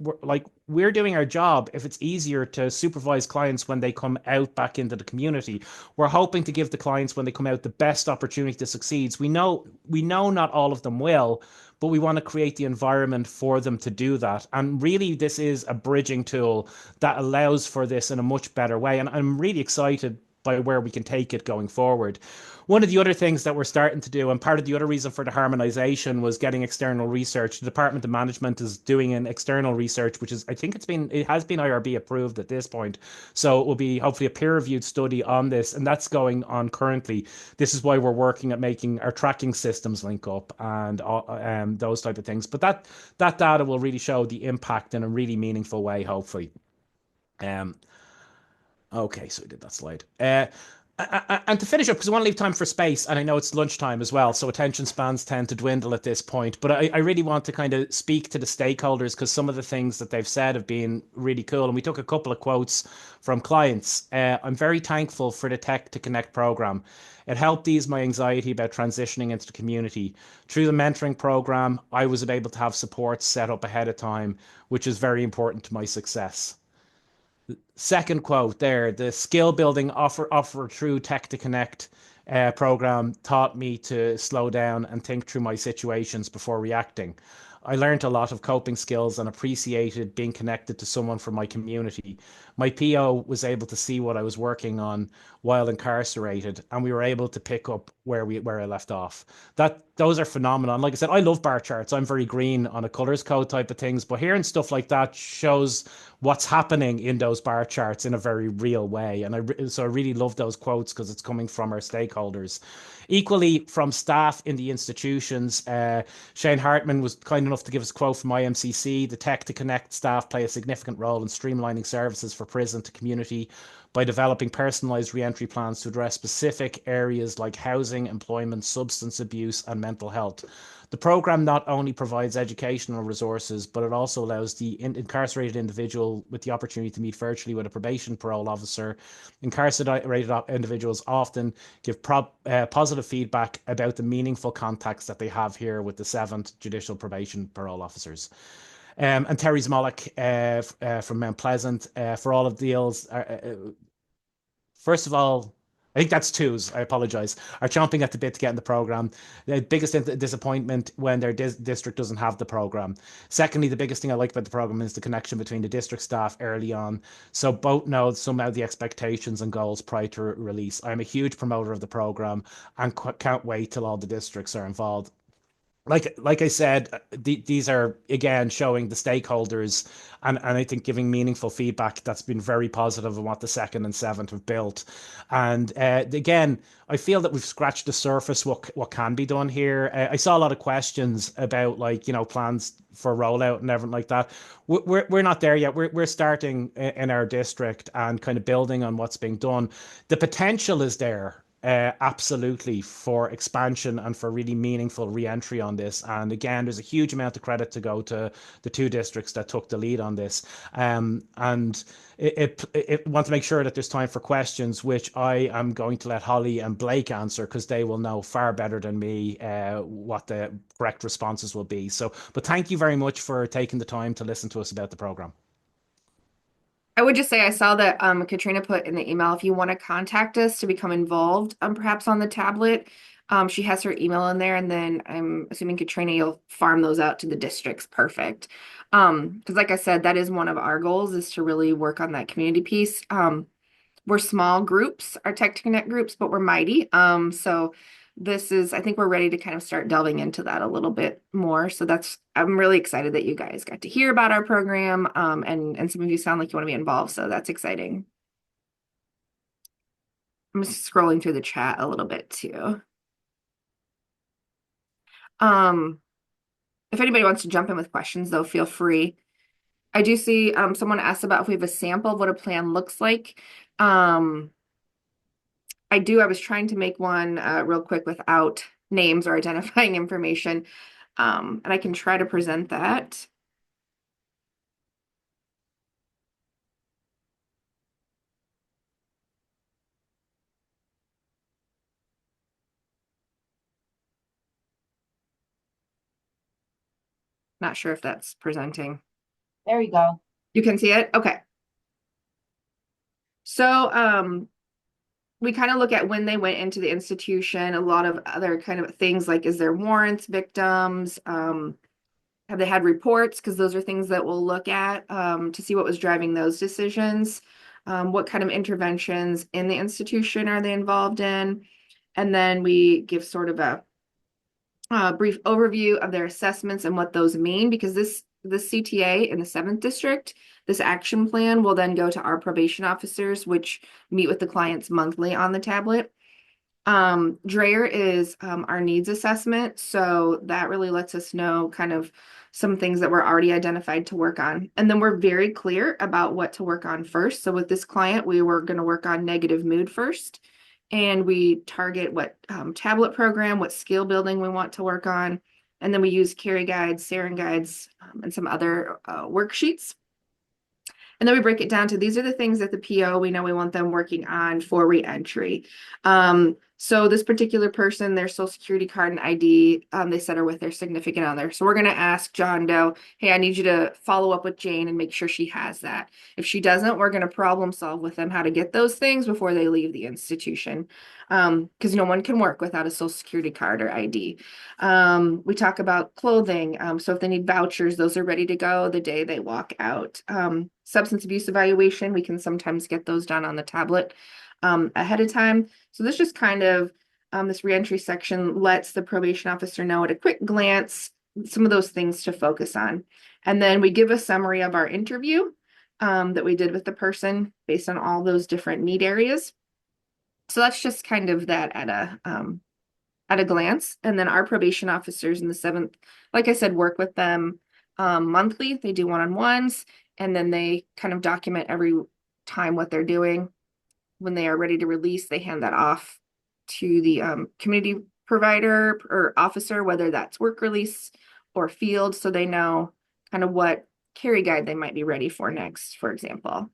we're doing our job if it's easier to supervise clients when they come out back into the community. We're hoping to give the clients when they come out the best opportunity to succeed. We know not all of them will, but we want to create the environment for them to do that. And really, this is a bridging tool that allows for this in a much better way. And I'm really excited by where we can take it going forward. One of the other things that we're starting to do, and part of the other reason for the harmonization, was getting external research. The Department of Management is doing an external research, which is, I think it has been IRB approved at this point. So it will be hopefully a peer-reviewed study on this, and that's going on currently. This is why we're working at making our tracking systems link up and those type of things. But that data will really show the impact in a really meaningful way, hopefully. Okay, so we did that slide. And to finish up, because I want to leave time for space, and I know it's lunchtime as well, so attention spans tend to dwindle at this point. But I really want to kind of speak to the stakeholders, because some of the things that they've said have been really cool. And we took a couple of quotes from clients. I'm very thankful for the Tech2Connect program. It helped ease my anxiety about transitioning into the community. Through the mentoring program, I was able to have support set up ahead of time, which is very important to my success. Second quote there, the skill building offer through Tech2Connect program taught me to slow down and think through my situations before reacting. I learned a lot of coping skills and appreciated being connected to someone from my community. My PO was able to see what I was working on while incarcerated, and we were able to pick up where I left off. Those are phenomenal. And like I said, I love bar charts. I'm very green on a colors code type of things, but hearing stuff like that shows what's happening in those bar charts in a very real way. And so I really love those quotes because it's coming from our stakeholders. Equally, from staff in the institutions, Shane Hartman was kind enough to give us a quote from IMCC. The Tech2Connect staff play a significant role in streamlining services for prison to community by developing personalized reentry plans to address specific areas like housing, employment, substance abuse, and mental health. The program not only provides educational resources, but it also allows the incarcerated individual with the opportunity to meet virtually with a probation parole officer. Incarcerated individuals often give positive feedback about the meaningful contacts that they have here with the 7th Judicial Probation Parole Officers. And Terry Zmolik from Mount Pleasant for all of the deals. First of all, I think that's twos. I apologize. Are chomping at the bit to get in the program. The biggest disappointment when their district doesn't have the program. Secondly, the biggest thing I like about the program is the connection between the district staff early on, so both know some of the expectations and goals prior to release. I'm a huge promoter of the program and can't wait till all the districts are involved. Like I said, these are again showing the stakeholders and I think giving meaningful feedback that's been very positive on what the 2nd and 7th have built. And again, I feel that we've scratched the surface what can be done here. I saw a lot of questions about plans for rollout and everything like that. We're not there yet. We're starting in our district and kind of building on what's being done. The potential is there. Absolutely, for expansion and for really meaningful re-entry on this. And again, there's a huge amount of credit to go to the 2 districts that took the lead on this. And it want to make sure that there's time for questions, which I am going to let Holly and Blake answer because they will know far better than me what the correct responses will be. But thank you very much for taking the time to listen to us about the program. I would just say I saw that Katrina put in the email if you want to contact us to become involved, perhaps on the tablet. She has her email in there, and then I'm assuming Katrina, you'll farm those out to the districts. Perfect. Because like I said, that is one of our goals is to really work on that community piece. We're small groups, our Tech2Connect groups, but we're mighty. So I think we're ready to kind of start delving into that a little bit more. So I'm really excited that you guys got to hear about our program. And some of you sound like you want to be involved. So that's exciting. I'm just scrolling through the chat a little bit too. If anybody wants to jump in with questions, though, feel free. I do see someone asked about if we have a sample of what a plan looks like. I was trying to make one real quick without names or identifying information. And I can try to present that. Not sure if that's presenting. There you go. You can see it? Okay. So we kind of look at when they went into the institution, a lot of other kind of things like, is there warrants, victims, have they had reports? Because those are things that we'll look at to see what was driving those decisions. What kind of interventions in the institution are they involved in? And then we give sort of a brief overview of their assessments and what those mean, because this CTA in the 7th district, this action plan will then go to our probation officers, which meet with the clients monthly on the tablet. DRAER is our needs assessment, so that really lets us know kind of some things that were already identified to work on. And then we're very clear about what to work on first. So with this client, we were going to work on negative mood first. And we target what tablet program, what skill building we want to work on. And then we use carry guides, sarin guides, and some other worksheets. And then we break it down to, these are the things that the PO, we know we want them working on for reentry. So this particular person, their social security card and ID, they said are with their significant other. So we're going to ask John Doe, hey, I need you to follow up with Jane and make sure she has that. If she doesn't, we're going to problem solve with them how to get those things before they leave the institution. Because no one can work without a social security card or ID. We talk about clothing. So if they need vouchers, those are ready to go the day they walk out. Substance abuse evaluation, we can sometimes get those done on the tablet ahead of time. So this just kind of, this reentry section lets the probation officer know at a quick glance some of those things to focus on. And then we give a summary of our interview that we did with the person based on all those different need areas. So that's just kind of that at a glance. And then our probation officers in the 7th, like I said, work with them monthly. They do one-on-ones, and then they kind of document every time what they're doing. When they are ready to release, they hand that off to the community provider or officer, whether that's work release or field, so they know kind of what carry guide they might be ready for next, for example.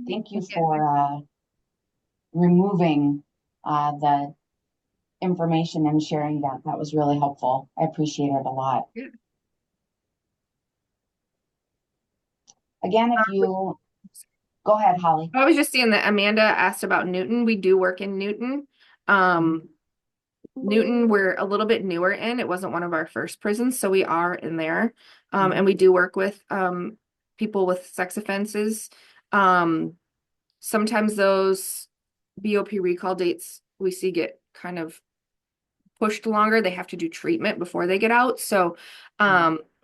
Thank you for removing the information and sharing that. That was really helpful. I appreciate it a lot. Yeah. Again, if you go ahead, Holly. I was just seeing that Amanda asked about Newton. We do work in Newton. Newton, we're a little bit newer in. It wasn't one of our first prisons, so we are in there. And we do work with people with sex offenses. Sometimes those BOP recall dates we see get kind of pushed longer. They have to do treatment before they get out. So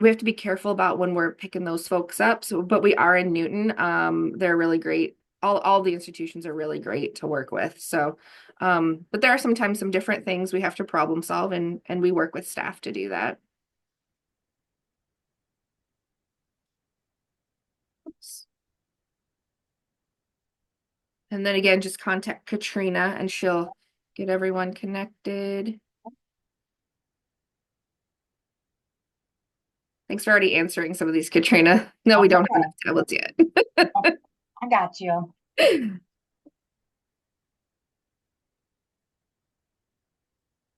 we have to be careful about when we're picking those folks up. So, but we are in Newton. They're really great. All the institutions are really great to work with. So, but there are sometimes some different things we have to problem solve, and we work with staff to do that. Oops. And then again, just contact Katrina and she'll get everyone connected. Thanks for already answering some of these, Katrina. No, we don't have enough tablets yet. I got you.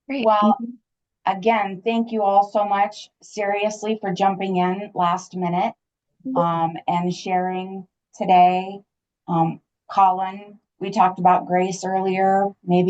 Great. Well, again, thank you all so much, seriously, for jumping in last minute and sharing today. Colin, we talked about grace earlier. Maybe